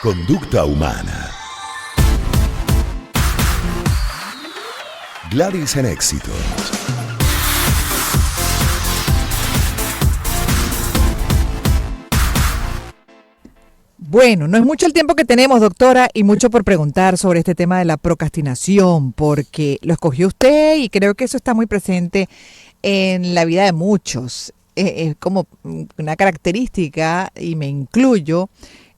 Conducta humana. Gladys en Éxitos. Bueno, no es mucho el tiempo que tenemos, doctora, y mucho por preguntar sobre este tema de la procrastinación, porque lo escogió usted y creo que eso está muy presente en la vida de muchos. Es como una característica, y me incluyo,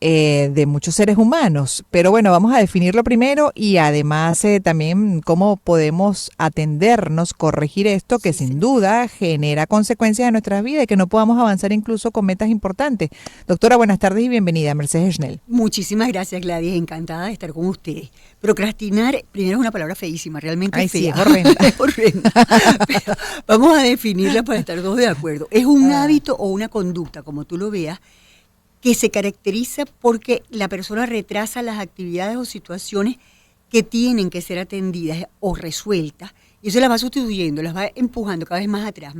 de muchos seres humanos. Pero bueno, vamos a definirlo primero y además también cómo podemos atendernos, corregir esto que sin duda genera consecuencias en nuestras vidas y que no podamos avanzar incluso con metas importantes. Doctora, buenas tardes y bienvenida, Mercedes Schnell. Muchísimas gracias, Gladys, encantada de estar con ustedes. Procrastinar, primero es una palabra feísima, realmente fea. Sí, es horrenda. Es horrenda. Pero vamos a definirla para estar todos de acuerdo. Es un hábito o una conducta, como tú lo veas, que se caracteriza porque la persona retrasa las actividades o situaciones que tienen que ser atendidas o resueltas, y eso las va sustituyendo, las va empujando cada vez más atrás,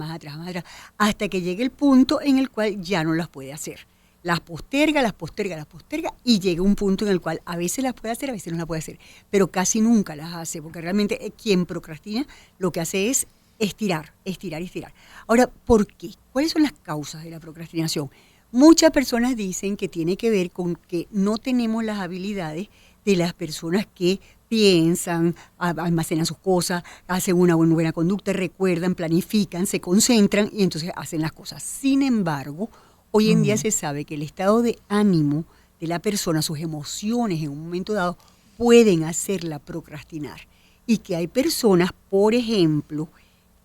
hasta que llegue el punto en el cual ya no las puede hacer. Las posterga, y llega un punto en el cual a veces las puede hacer, a veces no las puede hacer, pero casi nunca las hace, porque realmente quien procrastina lo que hace es estirar. Ahora, ¿por qué? ¿Cuáles son las causas de la procrastinación? Muchas personas dicen que tiene que ver con que no tenemos las habilidades de las personas que piensan, almacenan sus cosas, hacen una buena conducta, recuerdan, planifican, se concentran y entonces hacen las cosas. Sin embargo, hoy en día se sabe que el estado de ánimo de la persona, sus emociones en un momento dado, pueden hacerla procrastinar. Y que hay personas, por ejemplo,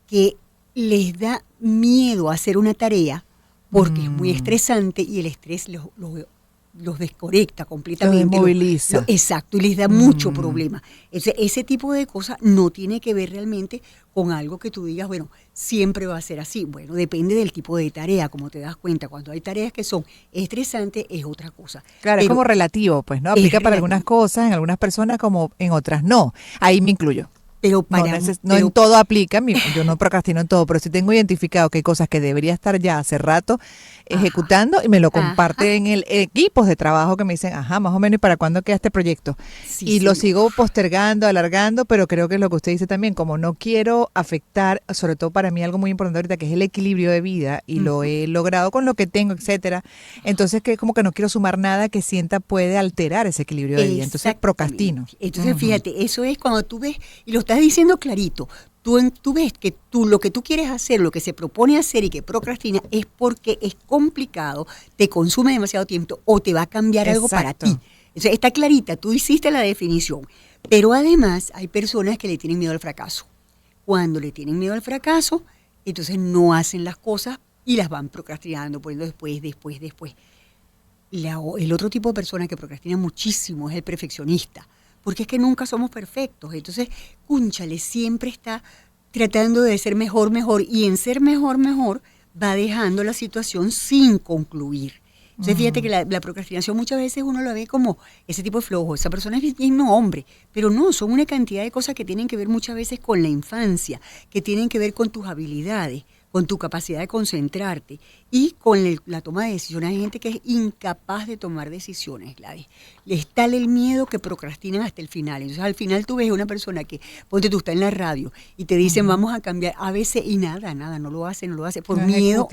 que les da miedo hacer una tarea porque es muy estresante y el estrés los desconecta completamente. Los desmoviliza. Exacto, y les da mucho problema. Ese tipo de cosas no tiene que ver realmente con algo que tú digas, bueno, siempre va a ser así. Bueno, depende del tipo de tarea, como te das cuenta. Cuando hay tareas que son estresantes, es otra cosa. Claro, pero es como relativo, pues, ¿no? Aplica para algunas cosas, en algunas personas, como en otras no. Ahí me incluyo. Pero no en todo aplica, yo no procrastino en todo, pero sí tengo identificado que hay cosas que debería estar ya hace rato ejecutando y me lo comparten en equipos de trabajo que me dicen, más o menos, ¿y para cuándo queda este proyecto? Y lo sigo postergando, alargando, pero creo que es lo que usted dice también, como no quiero afectar, sobre todo para mí algo muy importante ahorita, que es el equilibrio de vida, y lo he logrado con lo que tengo, etcétera. Entonces, que como que no quiero sumar nada que sienta puede alterar ese equilibrio de vida. Entonces, procrastino. Entonces, fíjate, eso es cuando tú ves, y lo estás diciendo clarito, tú ves que lo que tú quieres hacer, lo que se propone hacer y que procrastina es porque es complicado, te consume demasiado tiempo o te va a cambiar algo para ti. Entonces, está clarita, tú hiciste la definición. Pero además hay personas que le tienen miedo al fracaso. Cuando le tienen miedo al fracaso, entonces no hacen las cosas y las van procrastinando, poniendo después. El otro tipo de persona que procrastina muchísimo es el perfeccionista. Porque es que nunca somos perfectos. Entonces, cúnchale, siempre está tratando de ser mejor, y en ser mejor, va dejando la situación sin concluir. Entonces, fíjate que la procrastinación muchas veces uno lo ve como ese tipo de flojo. Esa persona es bien hombre, pero no, son una cantidad de cosas que tienen que ver muchas veces con la infancia, que tienen que ver con tus habilidades, con tu capacidad de concentrarte y con la toma de decisiones. Hay gente que es incapaz de tomar decisiones, Gladys. Les está el miedo que procrastinan hasta el final. Entonces, al final tú ves a una persona que, ponte tú, está en la radio y te dicen, vamos a cambiar, a veces, y nada, no lo hace, por miedo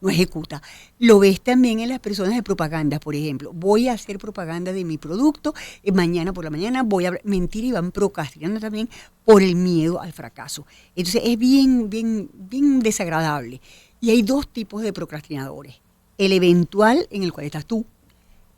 no ejecuta. Lo ves también en las personas de propaganda, por ejemplo. Voy a hacer propaganda de mi producto, mañana por la mañana voy a mentir, y van procrastinando también por el miedo al fracaso. Entonces, es bien desagradable. Y hay dos tipos de procrastinadores. El eventual, en el cual estás tú,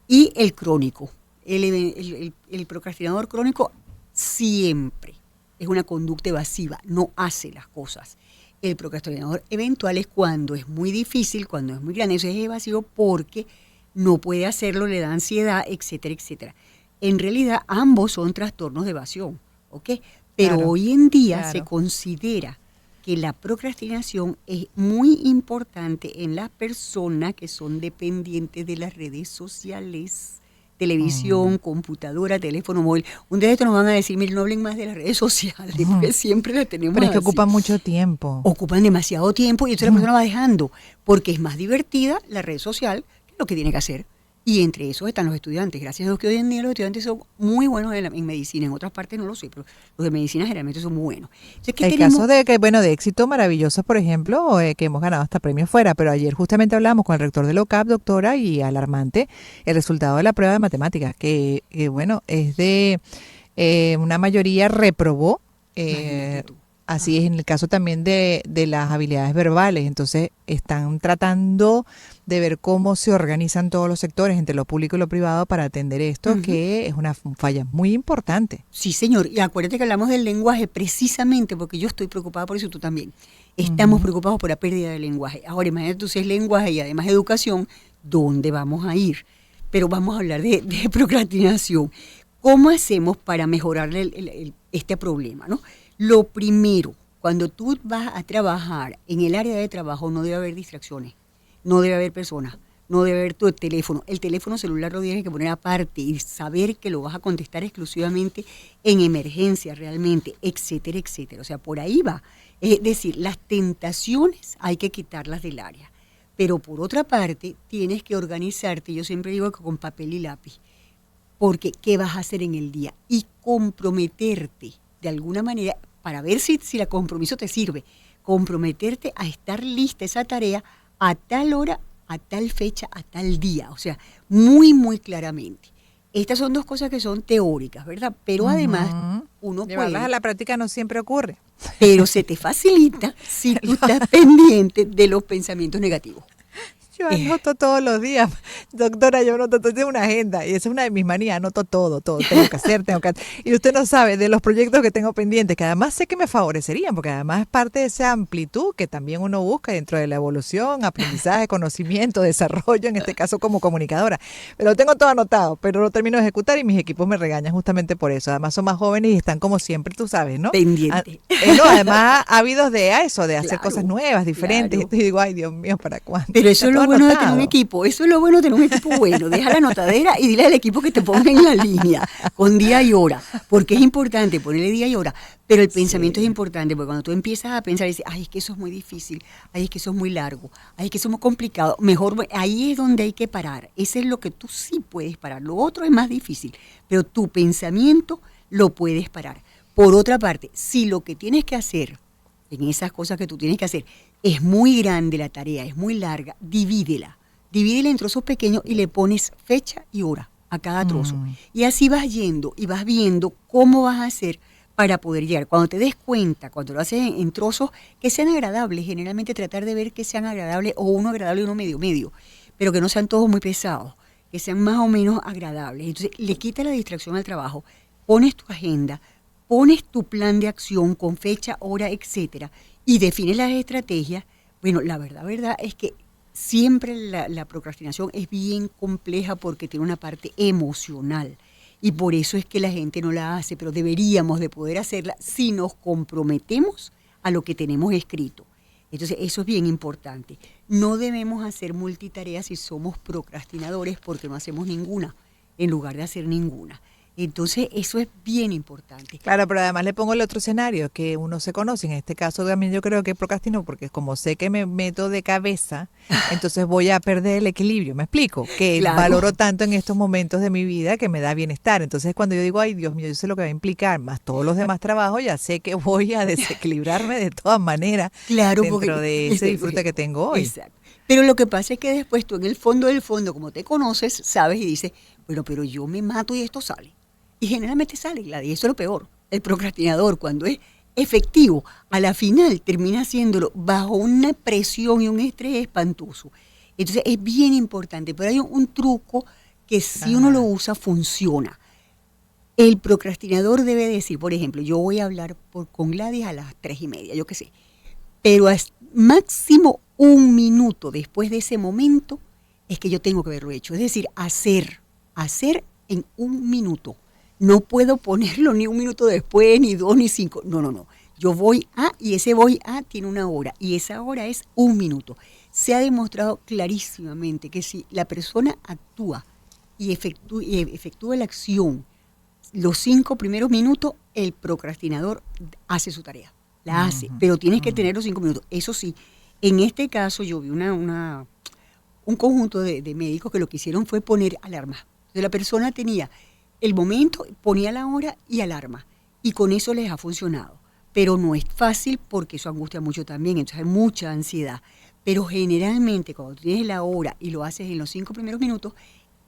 y el crónico. El procrastinador crónico siempre es una conducta evasiva, no hace las cosas. El procrastinador eventual es cuando es muy difícil, cuando es muy grande, eso es evasivo porque no puede hacerlo, le da ansiedad, etcétera. En realidad, ambos son trastornos de evasión, ¿ok? Pero hoy en día se considera que la procrastinación es muy importante en las personas que son dependientes de las redes sociales, televisión, computadora, teléfono móvil. Un día de esto nos van a decir, miren, no hablen más de las redes sociales, porque siempre las tenemos. Pero es que ocupan mucho tiempo. Ocupan demasiado tiempo y entonces la persona va dejando, porque es más divertida la red social que lo que tiene que hacer. Y entre esos están los estudiantes. Gracias a Dios que hoy en día los estudiantes son muy buenos en medicina. En otras partes no lo sé, pero los de medicina generalmente son muy buenos. Entonces, ¿qué Hay tenemos? casos de éxito maravillosos, por ejemplo, que hemos ganado hasta premios fuera, pero ayer justamente hablamos con el rector de la UCAP, doctora, y alarmante el resultado de la prueba de matemáticas, que bueno, es de una mayoría reprobó. Imagínate tú. Así es en el caso también de las habilidades verbales. Entonces están tratando de ver cómo se organizan todos los sectores entre lo público y lo privado para atender esto, que es una falla muy importante. Sí, señor. Y acuérdate que hablamos del lenguaje precisamente porque yo estoy preocupada por eso y tú también. Estamos preocupados por la pérdida del lenguaje. Ahora, imagínate tú si es lenguaje y además educación, ¿dónde vamos a ir? Pero vamos a hablar de procrastinación. ¿Cómo hacemos para mejorar este problema, no? Lo primero, cuando tú vas a trabajar en el área de trabajo no debe haber distracciones, no debe haber personas, no debe haber tu teléfono. El teléfono celular lo tienes que poner aparte y saber que lo vas a contestar exclusivamente en emergencia realmente, etcétera, etcétera. O sea, por ahí va. Es decir, las tentaciones hay que quitarlas del área. Pero por otra parte, tienes que organizarte, yo siempre digo que con papel y lápiz, porque ¿qué vas a hacer en el día? Y comprometerte de alguna manera, para ver si el compromiso te sirve, comprometerte a estar lista esa tarea a tal hora, a tal fecha, a tal día, o sea, muy, muy claramente. Estas son dos cosas que son teóricas, ¿verdad? Pero además uno Llevarlas puede, a la práctica no siempre ocurre. pero se te facilita si tú estás pendiente de los pensamientos negativos. Yo anoto todos los días, doctora, yo anoto, tengo una agenda y esa es una de mis manías, anoto todo, tengo que hacer, y usted no sabe de los proyectos que tengo pendientes, que además sé que me favorecerían, porque además es parte de esa amplitud que también uno busca dentro de la evolución, aprendizaje, conocimiento, desarrollo, en este caso como comunicadora. Pero lo tengo todo anotado, pero lo termino de ejecutar y mis equipos me regañan justamente por eso. Además son más jóvenes y están como siempre, tú sabes, ¿no? Pendiente. No, además ávidos de eso, de hacer Claro, cosas nuevas, diferentes. claro. Y digo, ay, Dios mío, ¿para cuándo? Pero eso Está es lo todo bueno de tener anotado. un equipo, eso es lo bueno de tener un equipo bueno. Deja la anotadera y dile al equipo que te ponga en la línea con día y hora, porque es importante ponerle día y hora, pero el pensamiento es importante, porque cuando tú empiezas a pensar y dices, ay, es que eso es muy difícil, ay, es que eso es muy largo, ay, es que eso es muy complicado, mejor, ahí es donde hay que parar, eso es lo que tú sí puedes parar, lo otro es más difícil, pero tu pensamiento lo puedes parar. Por otra parte, si lo que tienes que hacer, en esas cosas que tú tienes que hacer, es muy grande la tarea, es muy larga, divídela en trozos pequeños y le pones fecha y hora a cada trozo. Y así vas yendo y vas viendo cómo vas a hacer para poder llegar. Cuando te des cuenta, cuando lo haces en trozos, que sean agradables, generalmente tratar de ver que sean agradables, o uno agradable y uno medio, pero que no sean todos muy pesados, que sean más o menos agradables. Entonces, le quitas la distracción al trabajo, pones tu agenda, pones tu plan de acción con fecha, hora, etcétera, y defines las estrategias. Bueno, la verdad es que siempre la procrastinación es bien compleja porque tiene una parte emocional y por eso es que la gente no la hace, pero deberíamos de poder hacerla si nos comprometemos a lo que tenemos escrito. Entonces eso es bien importante. No debemos hacer multitareas si somos procrastinadores porque no hacemos ninguna en lugar de hacer ninguna. Entonces, eso es bien importante. Claro, pero además le pongo el otro escenario, que uno se conoce. En este caso también yo creo que procrastino, porque como sé que me meto de cabeza, entonces voy a perder el equilibrio. ¿Me explico? Que Claro. valoro tanto en estos momentos de mi vida que me da bienestar. Entonces, cuando yo digo, ay, Dios mío, yo sé lo que va a implicar, más todos los demás trabajos, ya sé que voy a desequilibrarme de todas maneras Claro, dentro porque de ese disfrute que tengo hoy. Exacto. Pero lo que pasa es que después tú en el fondo del fondo, como te conoces, sabes y dices, bueno, pero yo me mato y esto sale. Y generalmente sale, Gladys, y eso es lo peor. El procrastinador, cuando es efectivo, a la final termina haciéndolo bajo una presión y un estrés espantoso. Entonces es bien importante, pero hay un truco que si uno lo usa, funciona. El procrastinador debe decir, por ejemplo, yo voy a hablar con Gladys a las 3:30, yo qué sé, pero máximo 1 minuto después de ese momento es que yo tengo que haberlo hecho. Es decir, hacer en 1 minuto. No puedo ponerlo ni 1 minuto después, ni 2, ni 5. No. Yo voy a, y ese voy a tiene una hora, y esa hora es 1 minuto. Se ha demostrado clarísimamente que si la persona actúa y efectúa la acción los 5 primeros minutos, el procrastinador hace su tarea. La hace, pero tienes que tener los 5 minutos. Eso sí, en este caso yo vi un conjunto de médicos que lo que hicieron fue poner alarmas. Entonces la persona tenía el momento, ponía la hora y alarma. Y con eso les ha funcionado. Pero no es fácil porque eso angustia mucho también, entonces hay mucha ansiedad. Pero generalmente cuando tienes la hora y lo haces en los 5 primeros minutos,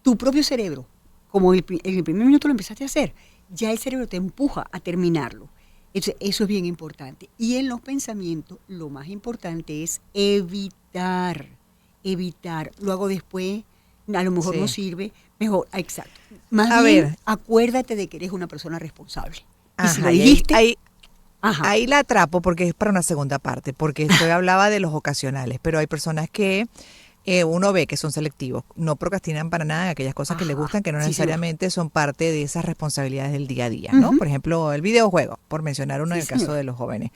tu propio cerebro, como en el primer minuto lo empezaste a hacer, ya el cerebro te empuja a terminarlo. Entonces, eso es bien importante. Y en los pensamientos, lo más importante es evitar. Lo hago después, a lo mejor no sirve, mejor, exacto. Más bien, acuérdate de que eres una persona responsable. Y si lo dijiste... Ahí la atrapo porque es para una segunda parte, porque esto hablaba de los ocasionales, pero hay personas que uno ve que son selectivos, no procrastinan para nada en aquellas cosas que les gustan, que no necesariamente son parte de esas responsabilidades del día a día, ¿no? Por ejemplo, el videojuego, por mencionar uno en el caso de los jóvenes.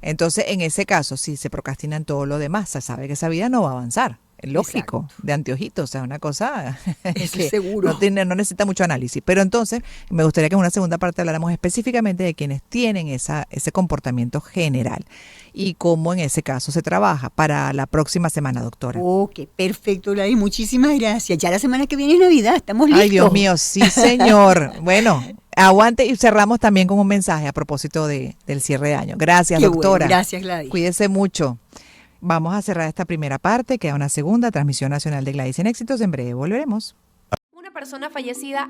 Entonces, en ese caso, si se procrastina en todo lo demás, se sabe que esa vida no va a avanzar. Lógico, de anteojitos, o sea, una cosa que seguro. No necesita mucho análisis. Pero entonces, me gustaría que en una segunda parte habláramos específicamente de quienes tienen ese comportamiento general y cómo en ese caso se trabaja para la próxima semana, doctora. Ok, perfecto, Gladys, muchísimas gracias. Ya la semana que viene es Navidad, estamos listos. Ay, Dios mío, sí, señor. Bueno, aguante y cerramos también con un mensaje a propósito del cierre de año. Gracias, doctora. Bueno, gracias, Gladys. Cuídese mucho. Vamos a cerrar esta primera parte, queda una segunda transmisión nacional de Gladys en Éxitos. En breve volveremos. Una persona fallecida